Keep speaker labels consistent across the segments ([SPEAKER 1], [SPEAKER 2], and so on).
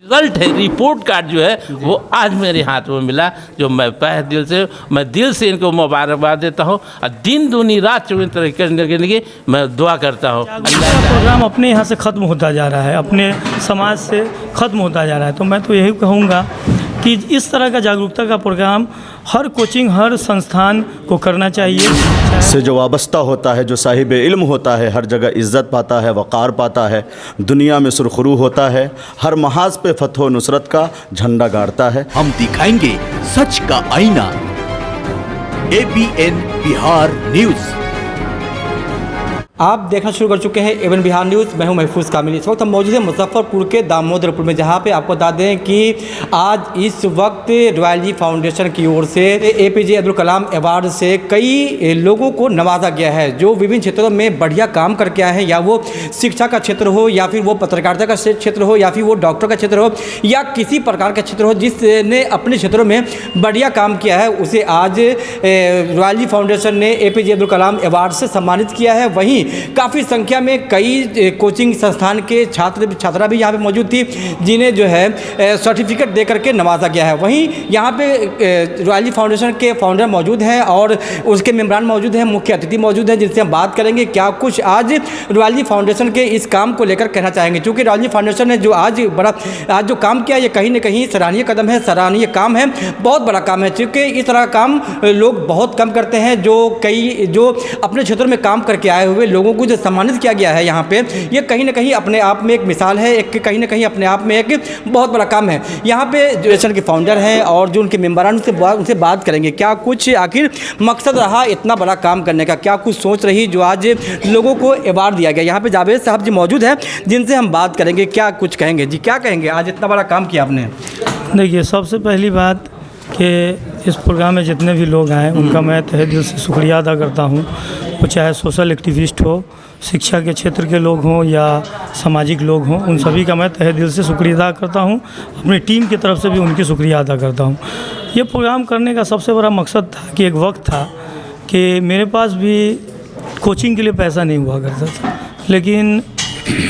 [SPEAKER 1] Result है, report card जो है वो आज मेरे हाथ में मिला, जो मैं दिल से इनको मुबारकबाद देता हूँ और दिन दूनी रात 24 तरीके के लिए मैं दुआ करता हूँ।
[SPEAKER 2] प्रोग्राम अपने यहाँ से ख़त्म होता जा रहा है, अपने समाज से ख़त्म होता जा रहा है, तो मैं तो यही कहूँगा कि इस तरह का जागरूकता का प्रोग्राम हर कोचिंग, हर संस्थान को करना चाहिए।
[SPEAKER 3] से जो वाबस्ता होता है, जो साहिब इल्म होता है, हर जगह इज़्ज़त पाता है, वक़ार पाता है, दुनिया में सुरखरू होता है, हर महाज पे फतह नुसरत का झंडा गाड़ता है।
[SPEAKER 4] हम दिखाएंगे सच का आईना। ABN Bihar news.
[SPEAKER 5] आप देखना शुरू कर चुके हैं ABN बिहार न्यूज़। मैं हूं महफूज कामिल। इस वक्त हम मौजूद हैं मुजफ्फरपुर के दामोदरपुर में, जहां पे आपको बता दें कि आज इस वक्त रॉयल जी फाउंडेशन की ओर से APJ अब्दुल कलाम अवार्ड से कई लोगों को नवाजा गया है, जो विभिन्न क्षेत्रों में बढ़िया काम करके आए हैं, या वो शिक्षा का क्षेत्र हो, या फिर वो पत्रकारिता का क्षेत्र हो, या फिर वो डॉक्टर का क्षेत्र हो, या किसी प्रकार का क्षेत्र हो जिसने अपने क्षेत्रों में बढ़िया काम किया है, उसे आज रॉयल जी फाउंडेशन ने APJ अब्दुल कलाम अवार्ड से सम्मानित किया है। वहीं काफ़ी संख्या में कई कोचिंग संस्थान के छात्रा भी यहाँ पे मौजूद थी, जिन्हें जो है सर्टिफिकेट दे करके नवाजा गया है। वहीं यहाँ पे रॉयल जी फाउंडेशन के फाउंडर मौजूद हैं और उसके मेम्बरान मौजूद हैं, मुख्य अतिथि मौजूद हैं, जिनसे हम बात करेंगे क्या कुछ आज रॉयल जी फाउंडेशन के इस काम को लेकर कहना चाहेंगे। क्योंकि रॉयल जी फाउंडेशन ने जो आज जो काम किया, ये कहीं ना कहीं सराहनीय कदम है, सराहनीय काम है, बहुत बड़ा काम है। क्योंकि इस तरह का काम लोग बहुत कम करते हैं। जो अपने क्षेत्र में काम करके आए हुए लोगों को जो सम्मानित किया गया है यहाँ पे, ये कहीं ना कहीं अपने आप में एक मिसाल है, एक कहीं ना कहीं अपने आप में एक बहुत बड़ा काम है। यहाँ पे जो एसोसिएशन के फाउंडर हैं और जो उनके मेम्बरान, उनसे बात करेंगे क्या कुछ आखिर मकसद रहा इतना बड़ा काम करने का, क्या कुछ सोच रही जो आज लोगों को अवार्ड दिया गया। यहाँ पे जावेद साहब जी मौजूद हैं, जिनसे हम बात करेंगे क्या कुछ कहेंगे। जी क्या कहेंगे, आज इतना बड़ा काम किया आपने?
[SPEAKER 2] देखिए, सबसे पहली बात कि इस प्रोग्राम में जितने भी लोग आए उनका मैं तहे दिल से शुक्रिया अदा करता हूँ। वो चाहे सोशल एक्टिविस्ट हो, शिक्षा के क्षेत्र के लोग हों या सामाजिक लोग हों, उन सभी का मैं तहे दिल से शुक्रिया अदा करता हूँ। अपनी टीम की तरफ से भी उनकी शुक्रिया अदा करता हूँ। ये प्रोग्राम करने का सबसे बड़ा मकसद था कि एक वक्त था कि मेरे पास भी कोचिंग के लिए पैसा नहीं हुआ करता था, लेकिन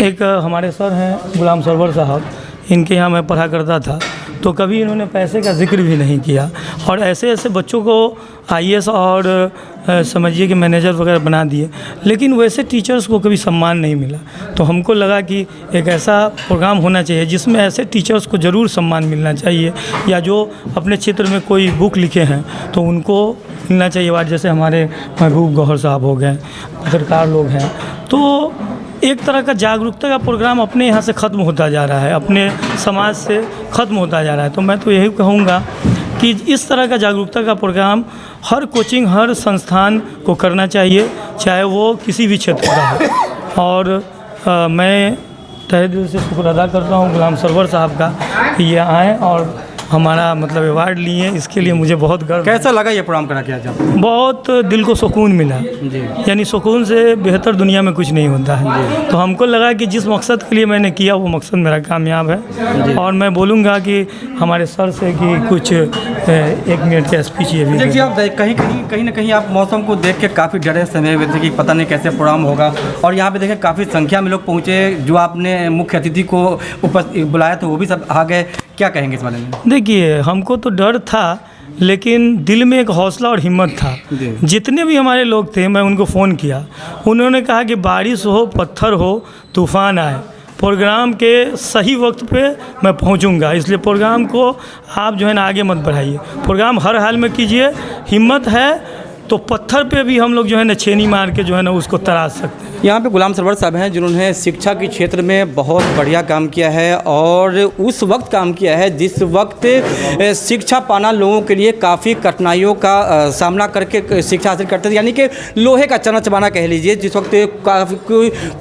[SPEAKER 2] एक हमारे सर हैं गुलाम सरवर साहब, इनके यहाँ मैं पढ़ा करता था, तो कभी इन्होंने पैसे का जिक्र भी नहीं किया और ऐसे ऐसे बच्चों को IAS और समझिए कि मैनेजर वगैरह बना दिए, लेकिन वैसे टीचर्स को कभी सम्मान नहीं मिला। तो हमको लगा कि एक ऐसा प्रोग्राम होना चाहिए जिसमें ऐसे टीचर्स को ज़रूर सम्मान मिलना चाहिए, या जो अपने क्षेत्र में कोई बुक लिखे हैं तो उनको मिलना चाहिए अवार्ड। जैसे हमारे महबूब गौहर साहब हो गए, पत्रकार लोग हैं। तो एक तरह का जागरूकता का प्रोग्राम अपने यहाँ से ख़त्म होता जा रहा है, अपने समाज से ख़त्म होता जा रहा है, तो मैं तो यही कहूँगा कि इस तरह का जागरूकता का प्रोग्राम हर कोचिंग, हर संस्थान को करना चाहिए, चाहे वो किसी भी क्षेत्र का हो। और मैं तहे दिल से शुक्र अदा करता हूँ गुलाम सरवर साहब का कि ये आए और हमारा मतलब अवार्ड लिए, इसके लिए मुझे बहुत गर्व।
[SPEAKER 5] कैसा लगा ये प्रोग्राम करा के आज?
[SPEAKER 2] बहुत दिल को सुकून मिला
[SPEAKER 5] जी।
[SPEAKER 2] यानी सुकून से बेहतर दुनिया में कुछ नहीं होता है। तो हमको लगा कि जिस मकसद के लिए मैंने किया वो मकसद मेरा कामयाब है। और मैं बोलूँगा कि हमारे सर से कि कुछ 1 मिनट का स्पीच ये भी।
[SPEAKER 5] देखिए, आप कहीं ना कहीं आप मौसम को देख के काफ़ी डरे समय हुए थे कि पता नहीं कैसे प्रोग्राम होगा, और यहाँ पे देखें काफ़ी संख्या में लोग पहुँचे। जो आपने मुख्य अतिथि को बुलाया था वो भी सब आ गए। क्या कहेंगे इस बारे में?
[SPEAKER 2] देखिए, हमको तो डर था, लेकिन दिल में एक हौसला और हिम्मत था। जितने भी हमारे लोग थे, मैं उनको फ़ोन किया, उन्होंने कहा कि बारिश हो, पत्थर हो, तूफ़ान आए, प्रोग्राम के सही वक्त पे मैं पहुंचूंगा। इसलिए प्रोग्राम को आप जो है ना आगे मत बढ़ाइए, प्रोग्राम हर हाल में कीजिए। हिम्मत है तो पत्थर पे भी हम लोग जो है ना छेनी मार के जो है ना उसको तराश सकते हैं।
[SPEAKER 5] यहाँ पे गुलाम सरवर साहब हैं, जिन्होंने शिक्षा के क्षेत्र में बहुत बढ़िया काम किया है, और उस वक्त काम किया है जिस वक्त शिक्षा पाना लोगों के लिए काफ़ी कठिनाइयों का सामना करके शिक्षा हासिल करते थे, यानी कि लोहे का चना चबाना कह लीजिए। जिस वक्त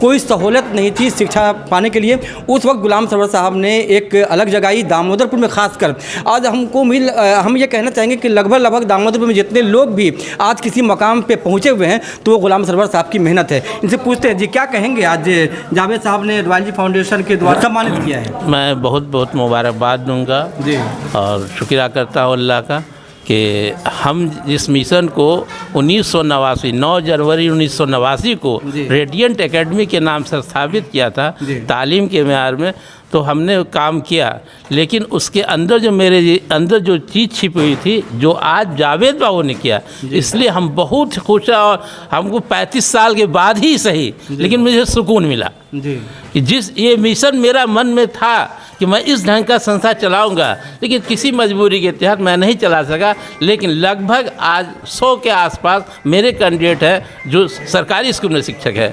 [SPEAKER 5] कोई सहूलत नहीं थी शिक्षा पाने के लिए, उस वक्त गुलाम सरवर साहब ने एक अलग जगाई दामोदरपुर में। खासकर आज हम ये कहना चाहेंगे कि लगभग दामोदरपुर में जितने लोग भी आज किसी मकाम पे पहुँचे हुए हैं, तो वो गुलाम सरवर साहब की मेहनत है। इनसे पूछते हैं, जी क्या कहेंगे, आज जावेद साहब ने रॉयल जी फाउंडेशन के द्वारा सम्मानित किया है?
[SPEAKER 1] मैं बहुत बहुत मुबारकबाद दूंगा जी, और शुक्रिया करता हूँ अल्लाह का कि हम जिस मिशन को 1989 9 जनवरी 1989 को रेडियंट एकेडमी के नाम से स्थापित किया था तालीम के म्यार में, तो हमने काम किया, लेकिन उसके अंदर जो मेरे अंदर जो चीज़ छिपी हुई थी जो आज जावेद बाबू ने किया, इसलिए हम बहुत खुश हैं। और हमको 35 साल के बाद ही सही, लेकिन मुझे सुकून मिला कि जिस ये मिशन मेरा मन में था कि मैं इस ढंग का संस्था चलाऊंगा, लेकिन किसी मजबूरी के तहत मैं नहीं चला सका। लेकिन लगभग आज 100 के आसपास मेरे कैंडिडेट हैं जो सरकारी स्कूल में शिक्षक है,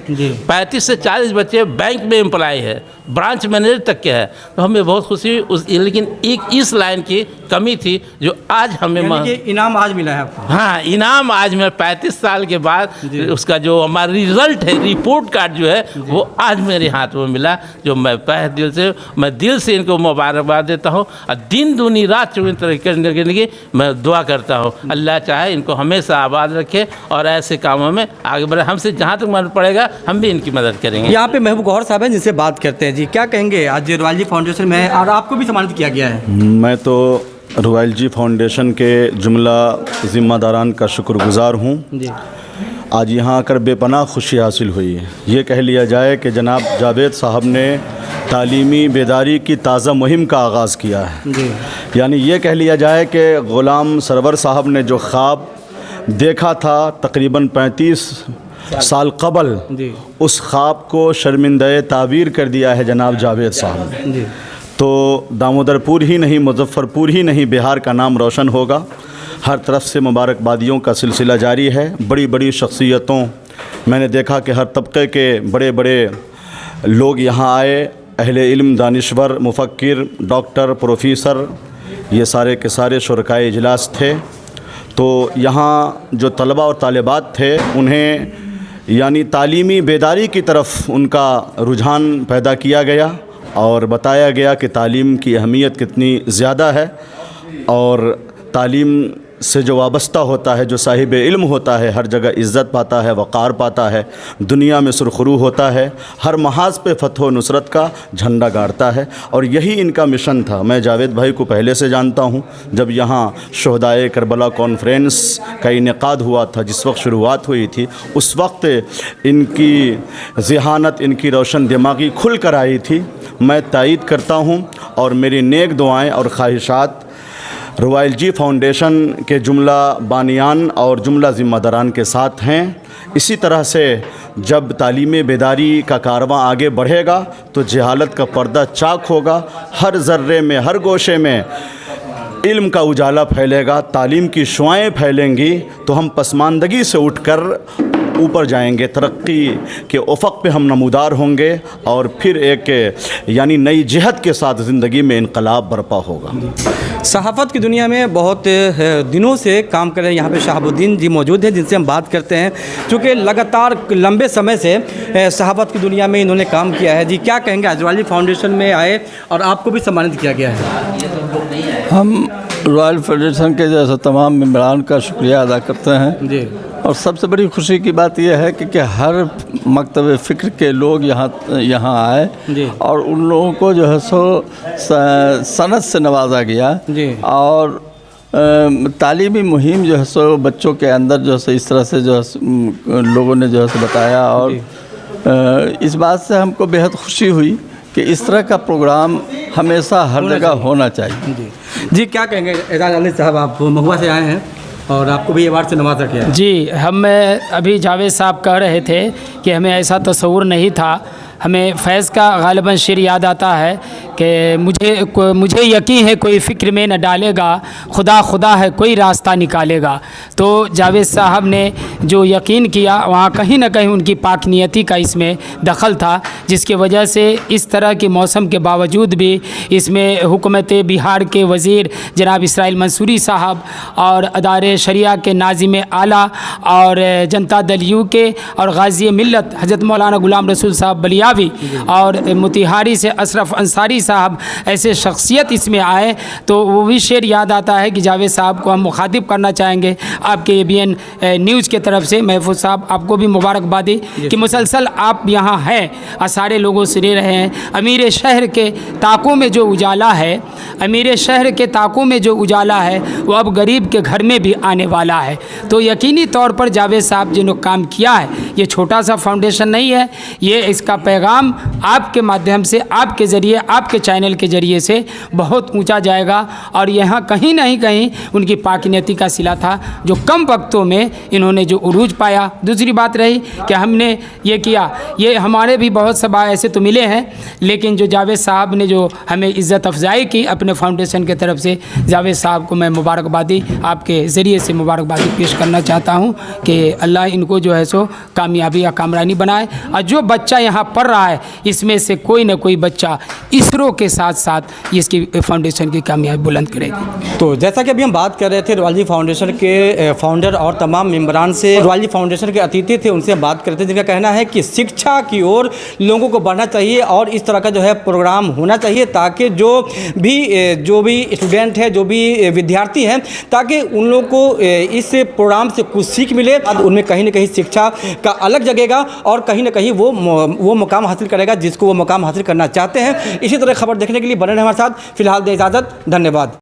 [SPEAKER 1] 35 से 40 बच्चे बैंक में एम्प्लॉय है, ब्रांच मैनेजर तक के है। तो हमें बहुत खुशी हुई लेकिन एक इस लाइन की कमी थी जो आज हमें
[SPEAKER 5] इनाम आज मिला है आपको।
[SPEAKER 1] हाँ, इनाम आज मैं 35 साल के बाद उसका जो हमारा रिजल्ट है, रिपोर्ट कार्ड जो है वो आज मेरे हाथ में मिला, जो मैं दिल से इनको मुबारकबाद देता हूँ। और दिन दूनी रात चौबीस तरक्की करने के लिए मैं दुआ करता हूँ। अल्लाह चाहे इनको हमेशा आबाद रखे और ऐसे कामों में आगे बढ़े। हमसे जहाँ तक मदद पड़ेगा हम भी इनकी मदद करेंगे।
[SPEAKER 5] यहाँ पे महबूब गौहर साहब हैं जिनसे बात करते हैं। जी, क्या कहेंगे? आज रॉयल जी फाउंडेशन में और आपको भी सम्मानित किया गया है।
[SPEAKER 3] मैं तो रॉयल जी फाउंडेशन के जुमला ज़िम्मेदारान का शुक्रगुज़ार हूँ। आज यहाँ आकर बेपनाह खुशी हासिल हुई है। ये कह लिया जाए कि जनाब जावेद साहब ने तालीमी बेदारी की ताज़ा मुहिम का आगाज़ किया है। यानी ये कह लिया जाए कि ग़ुलाम सरवर साहब ने जो ख्वाब देखा था तकरीबन 35 साल कबल, उस ख्वाब को शर्मिंदा ताबीर कर दिया है जनाब जावेद साहब ने। तो दामोदरपुर ही नहीं, मुजफ्फरपुर ही नहीं, बिहार का नाम रोशन होगा। हर तरफ से मुबारकबादियों का सिलसिला जारी है। बड़ी बड़ी शख्सियतों, मैंने देखा कि हर तबके के बड़े बड़े लोग यहाँ आए, अहले इल्म, दानिश्वर, मुफक्किर, डॉक्टर, प्रोफेसर, ये सारे के सारे शुरकाए इजलास थे। तो यहाँ जो तलबा और तालिबात थे उन्हें यानी तालीमी बेदारी की तरफ उनका रुझान पैदा किया गया और बताया गया कि तालीम की अहमियत कितनी ज़्यादा है और तालीम से जो वाबस्ता होता है, जो साहिब इल्म होता है, हर जगह इज़्ज़त पाता है, वक़ार पाता है, दुनिया में सुरखरू होता है, हर महाज पे फ़तह नुसरत का झंडा गाड़ता है। और यही इनका मिशन था। मैं जावेद भाई को पहले से जानता हूँ। जब यहाँ शहदाए करबला कॉन्फ्रेंस का इनेकाद हुआ था, जिस वक्त शुरुआत हुई थी, उस वक्त इनकी ज़हानत, इनकी रोशन दिमागी खुल कर आई थी। मैं तायीद करता हूँ और मेरी नेक दुआएँ और ख्वाहिशात रॉयल जी फाउंडेशन के जुमला बानियान और जुमला ज़िम्मेदारान के साथ हैं। इसी तरह से जब तालीम बेदारी का कारवां आगे बढ़ेगा तो जहालत का पर्दा चाक होगा। हर ज़र्रे में, हर गोशे में इल्म का उजाला फैलेगा, तालीम की शुआएँ फैलेंगी, तो हम पसमानदगी से उठकर ऊपर जाएंगे, तरक्की के उफ़क़ पे हम नमूदार होंगे और फिर एक यानी नई जिहत के साथ ज़िंदगी में इनकलाब बर्पा होगा।
[SPEAKER 5] सहाफ़त की दुनिया में बहुत दिनों से काम कर रहे हैं यहाँ पे शहाबुद्दीन जी मौजूद हैं, जिनसे हम बात करते हैं, क्योंकि लगातार लंबे समय से सहाफ़त की दुनिया में इन्होंने काम किया है। जी, क्या कहेंगे? आज रॉयल फाउंडेशन में आए और आपको भी सम्मानित किया गया है।
[SPEAKER 6] हम रॉयल फेडरेशन के जैसे तमाम मेम्बरान का शुक्रिया अदा करते हैं जी। और सबसे बड़ी खुशी की बात यह है कि हर मकतब फ़िक्र के लोग यहाँ आए और उन लोगों को जो है सो सनद से नवाजा गया जी। और तालीमी मुहिम जो है सो बच्चों के अंदर जो है इस तरह से जो है लोगों ने जो है सो बताया। और इस बात से हमको बेहद खुशी हुई कि इस तरह का प्रोग्राम हमेशा हर जगह होना चाहिए।
[SPEAKER 5] जी, क्या कहेंगे? एजाज अली साहब, आप महुआ से आए हैं और आपको भी अवार्ड से नवाजा गया है।
[SPEAKER 7] जी, हम अभी जावेद साहब कह रहे थे कि हमें ऐसा तस्वुर नहीं था। हमें फैज़ का गालिबन शेर याद आता है कि मुझे यकीन है कोई फ़िक्र में न डालेगा, खुदा खुदा है कोई रास्ता निकालेगा। तो जावेद साहब ने जो यकीन किया, वहाँ कहीं ना कहीं उनकी पाक नियति का इसमें दखल था, जिसकी वजह से इस तरह के मौसम के बावजूद भी इसमें हुकूमत बिहार के वज़ीर जनाब इसराइल मंसूरी साहब और अदारे शरिया के नाज़िम आला और जनता दल यू के और गाज़ी मिल्लत हज़रत मौलाना ग़ुलाम रसूल साहब बलियावी और मोतिहारी से अशरफ अंसारी साहब ऐसे शख्सियत इसमें आए तो वो भी शेर याद आता है कि जावेद साहब को हम मुखातिब करना चाहेंगे आपके ABN न्यूज़ के तरफ से। महफूज साहब आपको भी मुबारकबादी कि मुसलसल आप यहाँ हैं और सारे लोगों से ले रहे हैं। अमीर शहर के ताकों में जो उजाला है, अमीर शहर के ताकों में जो उजाला है वो अब गरीब के घर में भी आने वाला है। तो यकीनी तौर पर जावेद साहब जिन्होंने काम किया है, ये छोटा सा फाउंडेशन नहीं है, ये इसका पैगाम आपके माध्यम से, आपके ज़रिए, आपके चैनल के ज़रिए से बहुत ऊंचा जाएगा और यहाँ कहीं नहीं कहीं उनकी पाकिनियती का सिला था जो कम वक्तों में इन्होंने जो उरूज पाया। दूसरी बात रही कि हमने ये किया, ये हमारे भी बहुत सभा ऐसे तो मिले हैं, लेकिन जो जावेद साहब ने जो हमें इज़्ज़त अफजाई की अपने फाउंडेशन की तरफ से, जावेद साहब को मैं मुबारकबादी आपके ज़रिए से मुबारकबादी पेश करना चाहता हूँ कि अल्लाह इनको जो है सो कामयाबी या कामरानी बनाए। और जो बच्चा यहाँ पढ़ रहा है इसमें से कोई ना कोई बच्चा इसरो के साथ साथ इसकी फाउंडेशन की कामयाबी बुलंद करेगी।
[SPEAKER 5] तो जैसा कि अभी हम बात कर रहे थे रॉयल जी फाउंडेशन के फाउंडर और तमाम मेंबरान से, रॉयल जी फाउंडेशन के अतिथि थे, उनसे हम बात करते थे जिनका कहना है कि शिक्षा की ओर लोगों को बढ़ना चाहिए और इस तरह का जो है प्रोग्राम होना चाहिए ताकि जो भी स्टूडेंट है, जो भी विद्यार्थी हैं, ताकि उन लोगों को इस प्रोग्राम से कुछ सीख मिले, उनमें कहीं ना कहीं शिक्षा का अलग जगेगा और कहीं ना कहीं वो मुकाम हासिल करेगा जिसको वो मुकाम हासिल करना चाहते हैं। इसी तरह खबर देखने के लिए बने रहें हमारे साथ। फिलहाल दे इजाज़त, धन्यवाद।